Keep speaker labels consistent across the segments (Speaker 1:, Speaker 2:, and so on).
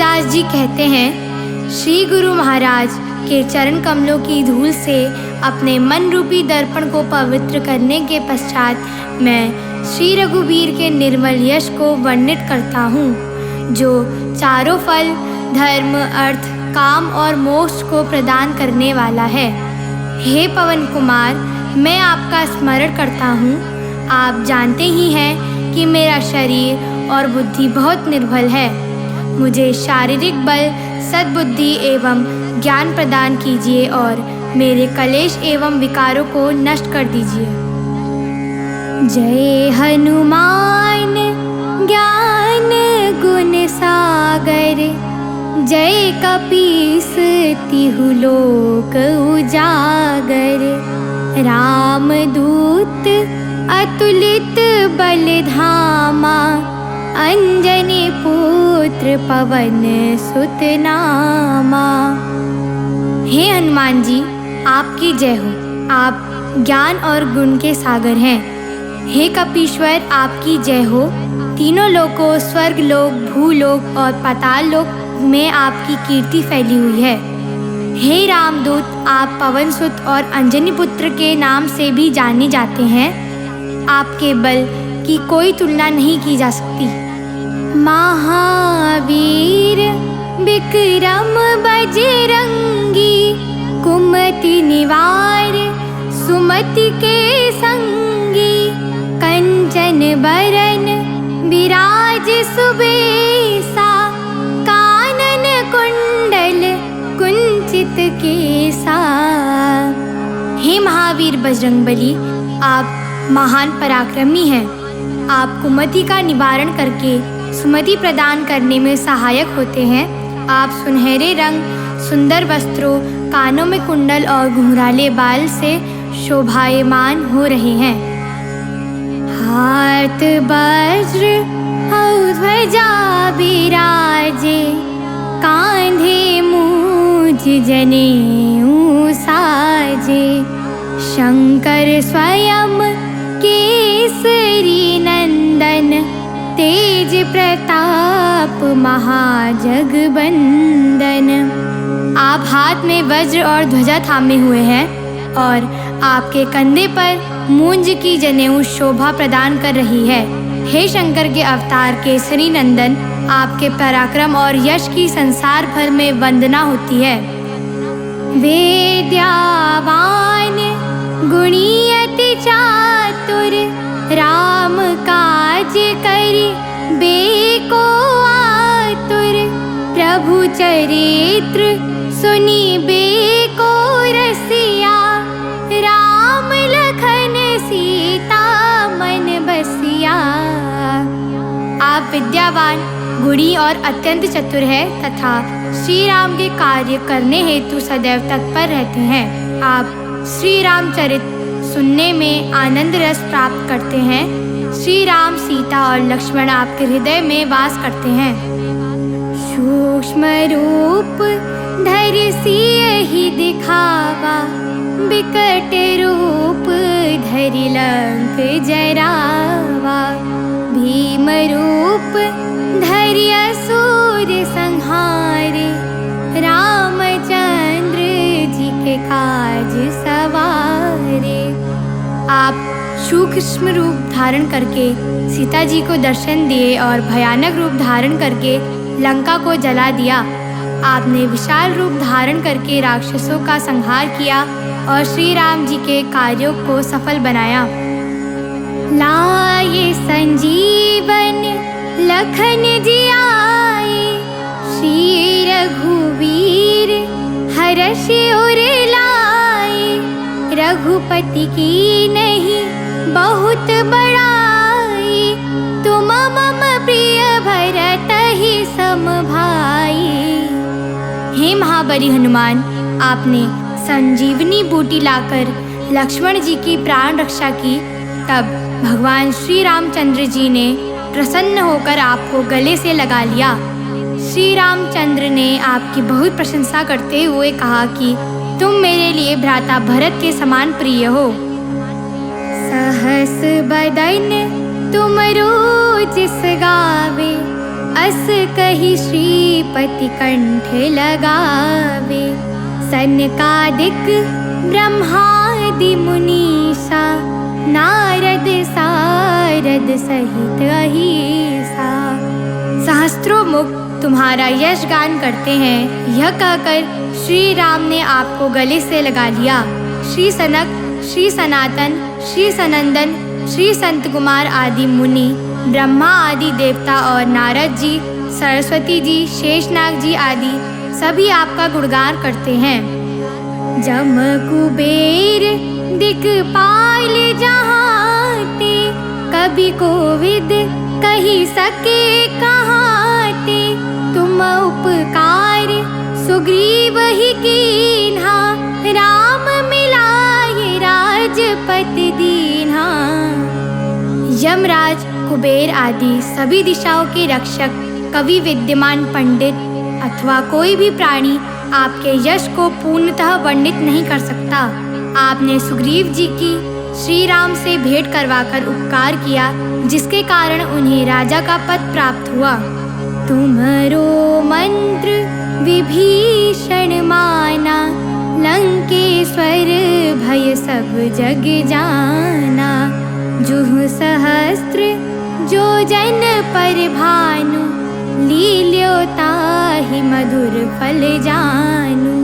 Speaker 1: तुलसीदास जी कहते हैं, श्री गुरु महाराज के चरण कमलों की धूल से अपने मन रूपी दर्पण को पवित्र करने के पश्चात मैं श्री रघुवीर के निर्मल यश को वर्णित करता हूँ, जो चारों फल धर्म, अर्थ, काम और मोक्ष को प्रदान करने वाला है। हे पवन कुमार, मैं आपका स्मरण करता हूँ। आप जानते ही हैं कि मेरा शरीर और बुद्धि बहुत निर्बल है। मुझे शारीरिक बल, सद्बुद्धि एवं ज्ञान प्रदान कीजिए और मेरे कलेश एवं विकारों को नष्ट कर दीजिए। जय हनुमान ज्ञान गुण सागर, जय कपीस तिहु लोक उजागर। रामदूत अतुलित बल धामा, अंजनी पुत्र पवन सुत नामा। हे हनुमान जी, आपकी जय हो। आप ज्ञान और गुण के सागर हैं। हे कपीश्वर, आपकी जय हो। तीनों लोकों, स्वर्ग लोक, भूलोक और पाताल लोक में आपकी कीर्ति फैली हुई है। हे रामदूत, आप पवन सुत और अंजनी पुत्र के नाम से भी जाने जाते हैं। आपके बल की कोई तुलना नहीं की जा सकती। महावीर विक्रम बजरंगी, कुमति निवार सुमति के संगी। कंचन बरन विराज सुबेसा, कानन कुंडल कुंचित केसा। हे महावीर बजरंगबली, आप महान पराक्रमी हैं। आप कुमति का निवारण करके सुमति प्रदान करने में सहायक होते हैं। आप सुनहरे रंग, सुंदर वस्त्रों, कानों में कुंडल और घुंघराले बाल से शोभायमान हो रहे हैं। हाथ वज्र और ध्वजा बिराजे, कांधे मूंज जनेऊ साजे। शंकर स्वयं केसरी नंदन, तेज प्रताप महाजगबंदन। आप हाथ में वज्र और ध्वजा थामे हुए हैं और आपके कंधे पर मूंज की जनेऊ शोभा प्रदान कर रही है। हे शंकर के अवतार केसरी नंदन, आपके पराक्रम और यश की संसार भर में वंदना होती है। वेद्यावान गुणी अति चातुर, राम काज करि बेको आतुर। प्रभु चरित्र सुनि बेको रसिया, राम लखन सीता मन बसिया। आप विद्यावान, गुणी और अत्यंत चतुर है तथा श्री राम के कार्य करने हेतु सदैव तत्पर रहते हैं। आप श्री रामचरित सुनने में आनंद रस प्राप्त करते हैं। श्री राम, सीता और लक्ष्मण आपके हृदय में वास करते हैं। सूक्ष्म रूप धरि सियहि दिखावा, बिकट रूप धरि लंक जरावा। भीम रूप धरि असुर संहारे, रामचंद्र जी के काज सवारे। आप सूक्ष्म रूप धारण करके सीता जी को दर्शन दिए और भयानक रूप धारण करके लंका को जला दिया। आपने विशाल रूप धारण करके राक्षसों का संहार किया और श्री राम जी के कार्यों को सफल बनाया। लाए संजीवन लखन जी आए, श्री रघुवीर हर्षि उर लाए। रघुपति की नहीं बहुत बड़ाई, तुम मम प्रिय भरत ही सम भाई। हे महाबली हनुमान, आपने संजीवनी बूटी लाकर लक्ष्मण जी की प्राण रक्षा की। तब भगवान श्री रामचंद्र जी ने प्रसन्न होकर आपको गले से लगा लिया। श्री रामचंद्र ने आपकी बहुत प्रशंसा करते हुए कहा कि तुम मेरे लिए भ्राता भरत के समान प्रिय हो। सहस बदन तुम रोज जिस गावे, अस कही श्रीपति कंठ लगावे। सनकादिक ब्रह्मादि मुनीसा, नारद सारद सहित अहिसा। सहस्त्रों मुख तुम्हारा यश गान करते हैं। यह कहकर श्री राम ने आपको गले से लगा लिया। श्री सनक, श्री सनातन, श्री सनंदन, श्री संत कुमार आदि मुनि, ब्रह्मा आदि देवता और नारद जी, सरस्वती जी, शेषनाग जी आदि सभी आपका गुणगान करते हैं। जम कुबेर दिक्पाल जहाते, कभी कोविद कही सके कहाते। तुम उपकार सुग्रीव ही कीन्हा, राम मिलाए राजपति दीन्हा। यमराज, कुबेर आदि सभी दिशाओं के रक्षक, कवि, विद्यमान पंडित अथवा कोई भी प्राणी आपके यश को पूर्णतः वर्णित नहीं कर सकता। आपने सुग्रीव जी की श्री राम से भेंट करवाकर उपकार किया, जिसके कारण उन्हें राजा का पद प्राप्त हुआ। तुम्हारो मंत्र विभीषण माना, लंकेश्वर भय सब जग जाना। जुह सहस्त्र जो जन पर भानु, लील्यो ताहि मधुर फल जानू।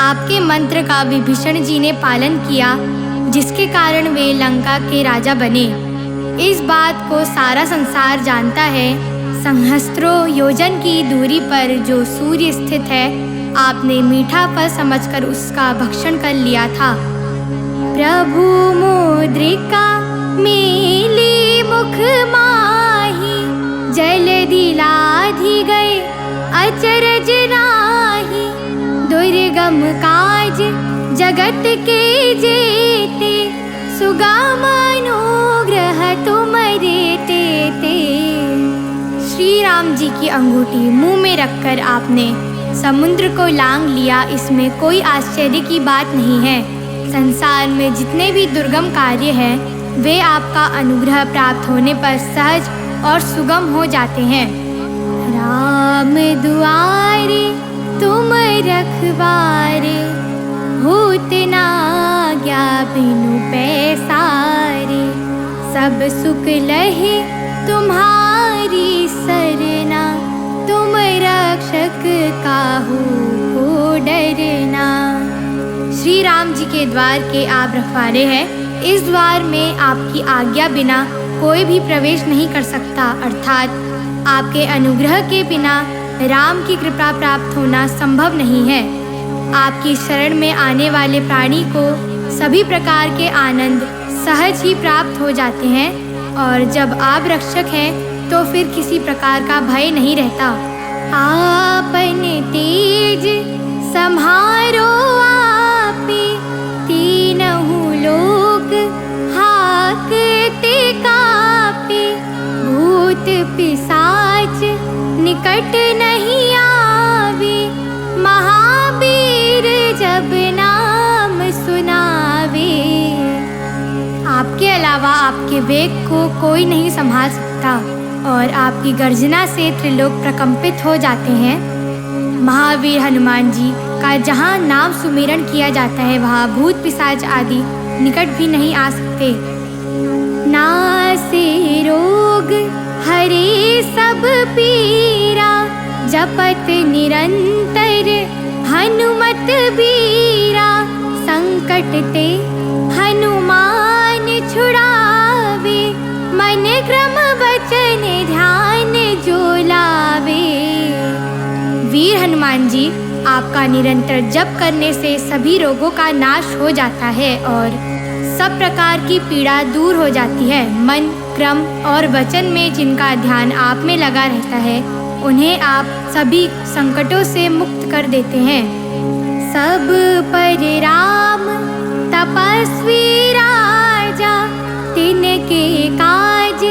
Speaker 1: आपके मंत्र का विभीषण जी ने पालन किया, जिसके कारण वे लंका के राजा बने। इस बात को सारा संसार जानता है। सहस्त्रों योजन की दूरी पर जो सूर्य स्थित है, आपने मीठा फल समझकर उसका भक्षण कर लिया था। प्रभु मुद्रिका मेली मुख माही, जल्दी लाधी गए अचरज नाही। दुर्गम काज जगत के जेते, सुगम अनुग्रह तुम्हारे तेते। श्री राम जी की अंगूठी मुंह में रखकर आपने समुद्र को लांघ लिया, इसमें कोई आश्चर्य की बात नहीं है। संसार में जितने भी दुर्गम कार्य हैं, वे आपका अनुग्रह प्राप्त होने पर सहज और सुगम हो जाते हैं। राम दुआरे तुम रखवारे, होत ना आज्ञा बिनु पैसारे। सब सुख लहे तुम्हारी सरना, तुम रक्षक काहू को डरना। श्री राम जी के द्वार के आप रखवारे हैं। इस द्वार में आपकी आज्ञा बिना कोई भी प्रवेश नहीं कर सकता, अर्थात आपके अनुग्रह के बिना राम की कृपा प्राप्त होना संभव नहीं है। आपकी शरण में आने वाले प्राणी को सभी प्रकार के आनंद सहज ही प्राप्त हो जाते हैं, और जब आप रक्षक हैं तो फिर किसी प्रकार का भय नहीं रहता। आपन तेज सम्हारो आपे, तीनहु लोक हाकते कापे। भूत पिशाच निकट नहीं आवे, महावीर जब नाम सुनावे। आपके अलावा आपके वेग को कोई नहीं संभाल सकता, और आपकी गर्जना से त्रिलोक प्रकंपित हो जाते हैं। महावीर हनुमान जी का जहाँ नाम सुमिरन किया जाता है, वहाँ भूत पिशाच आदि निकट भी नहीं आ सकते। नासे रोग हरे सब पीरा, जपत निरंतर हनुमत बीरा। संकट ते हनुमान छुड़ावे, मन क्रम वचन ध्यान जो लावे। वीर हनुमान जी, आपका निरंतर जप करने से सभी रोगों का नाश हो जाता है और सब प्रकार की पीड़ा दूर हो जाती है। मन, क्रम और वचन में जिनका ध्यान आप में लगा रहता है, उन्हें आप सभी संकटों से मुक्त कर देते हैं। सब पर राम तपस्वी राजा, तिनके काज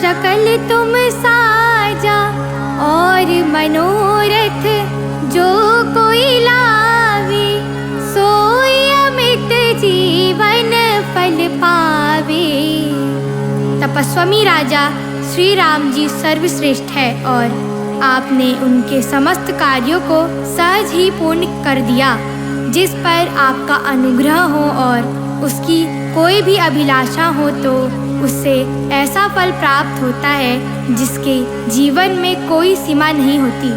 Speaker 1: सकल तुम साजा। और मनोरथ जो कोई लावे, सोई अमित जीवन फल पावे। तपस्वी राजा श्री राम जी सर्वश्रेष्ठ है और आपने उनके समस्त कार्यों को सहज ही पूर्ण कर दिया। जिस पर आपका अनुग्रह हो और उसकी कोई भी अभिलाषा हो तो उससे ऐसा फल प्राप्त होता है जिसके जीवन में कोई सीमा नहीं होती।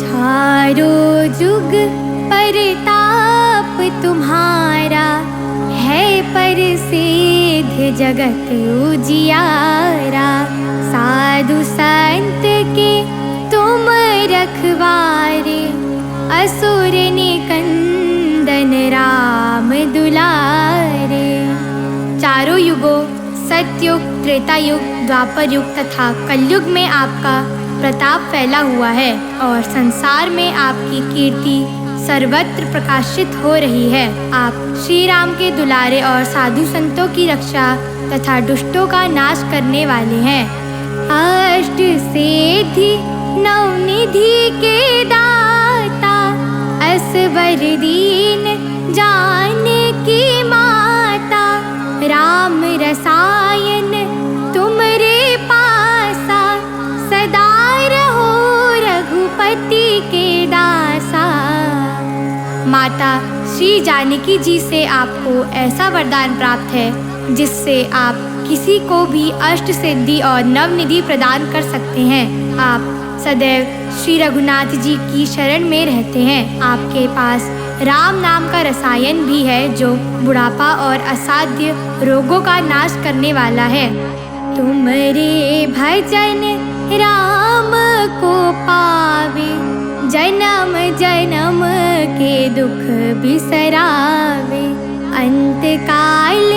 Speaker 1: चारों जुग परताप तुम्हारा है प्रसिद्ध जगत उजियारा। साधु संत के तुम रखवारे असुर निकंदन राम दुलारे। चारों युगों सतयुग, त्रेता युग, द्वापर युग तथा कलयुग में आपका प्रताप फैला हुआ है और संसार में आपकी कीर्ति सर्वत्र प्रकाशित हो रही है। आप श्री राम के दुलारे और साधु संतों की रक्षा तथा दुष्टों का नाश करने वाले हैं। अष्ट सिद्धि नवनिधि के दाता असबर दीन जानकी माता। राम रसायन तुमरे पासा सदा रहो रघुपति के दासा। माता श्री जानकी जी से आपको ऐसा वरदान प्राप्त है जिससे आप किसी को भी अष्ट सिद्धि और नवनिधि प्रदान कर सकते हैं। आप सदैव श्री रघुनाथ जी की शरण में रहते हैं। आपके पास राम नाम का रसायन भी है जो बुढ़ापा और असाध्य रोगों का नाश करने वाला है। तुमरे भजन राम को पावे जन्म जन्म के दुख बिसरावे। अंत काल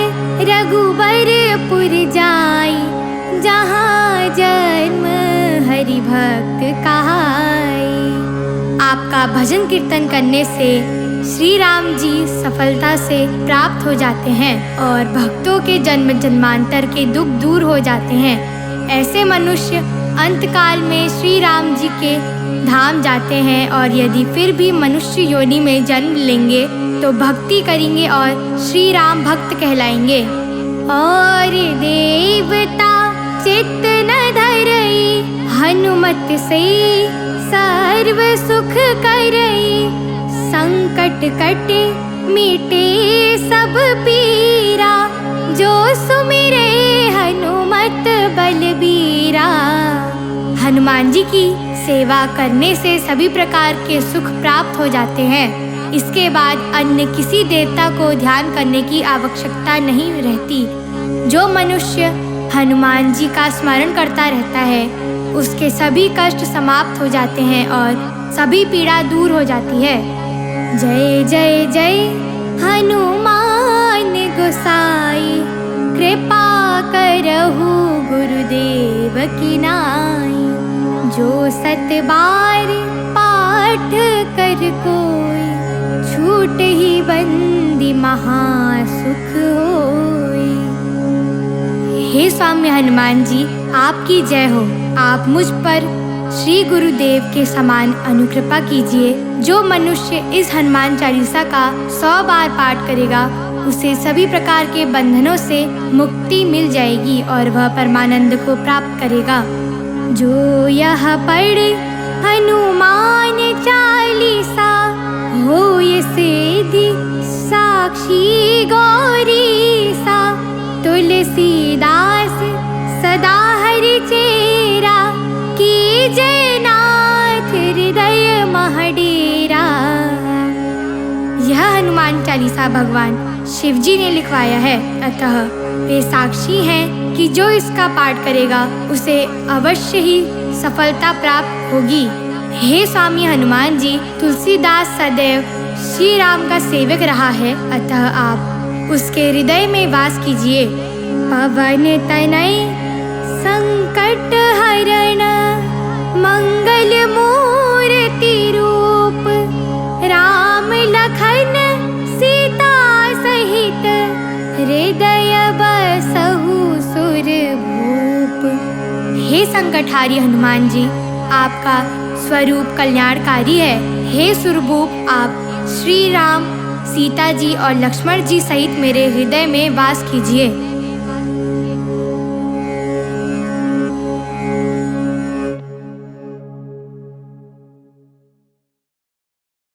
Speaker 1: रघुबरपुर जाई जहाँ जन्म हरि भक्त कहाई। आपका भजन कीर्तन करने से श्री राम जी सफलता से प्राप्त हो जाते हैं और भक्तों के जन्म जन्मांतर के दुख दूर हो जाते हैं। ऐसे मनुष्य अंतकाल में श्री राम जी के धाम जाते हैं और यदि फिर भी मनुष्य योनि में जन्म लेंगे तो भक्ति करेंगे और श्री राम भक्त कहलाएंगे। और देवता चित्त न धरई हनुमत से सर्व सुख करई। संकट कटे मिटे सब पीरा जो सुमिरे हनुमत बलबीरा। हनुमान जी की सेवा करने से सभी प्रकार के सुख प्राप्त हो जाते हैं। इसके बाद अन्य किसी देवता को ध्यान करने की आवश्यकता नहीं रहती। जो मनुष्य हनुमान जी का स्मरण करता रहता है उसके सभी कष्ट समाप्त हो जाते हैं और सभी पीड़ा दूर हो जाती है। जय जय जय हनुमान गोसाई कृपा करहु गुरुदेव की नाई। जो सत बार पाठ कर कोई छूट ही बंदी महासुख होई। हे स्वामी हनुमान जी, आपकी जय हो। आप मुझ पर श्री गुरुदेव के समान अनुकृपा कीजिए। जो मनुष्य इस हनुमान चालीसा का 100 बार पाठ करेगा उसे सभी प्रकार के बंधनों से मुक्ति मिल जाएगी और वह परमानंद को प्राप्त करेगा। जो यह पढ़े हनुमान चालीसा होय सिद्धि साक्षी गौरीसा। तुलसीदास सदा हरि चेरा कीजय नाथ हृदय महडेरा। यह हनुमान चालीसा भगवान शिव जी ने लिखवाया है, अतः वे साक्षी हैं कि जो इसका पाठ करेगा उसे अवश्य ही सफलता प्राप्त होगी। हे स्वामी हनुमान जी, तुलसीदास सदैव श्री राम का सेवक रहा है, अतः आप उसके हृदय में वास कीजिए। पवन तनय संकट हरण मंगल मूर्ति रूप। राम लखन सीता सहित हृदय बसहु सुर भूप। हे संकटहारी हनुमान जी, आपका स्वरूप कल्याणकारी है। हे सुरभूप, आप श्री राम, सीता जी और लक्ष्मण जी सहित मेरे हृदय में वास कीजिए।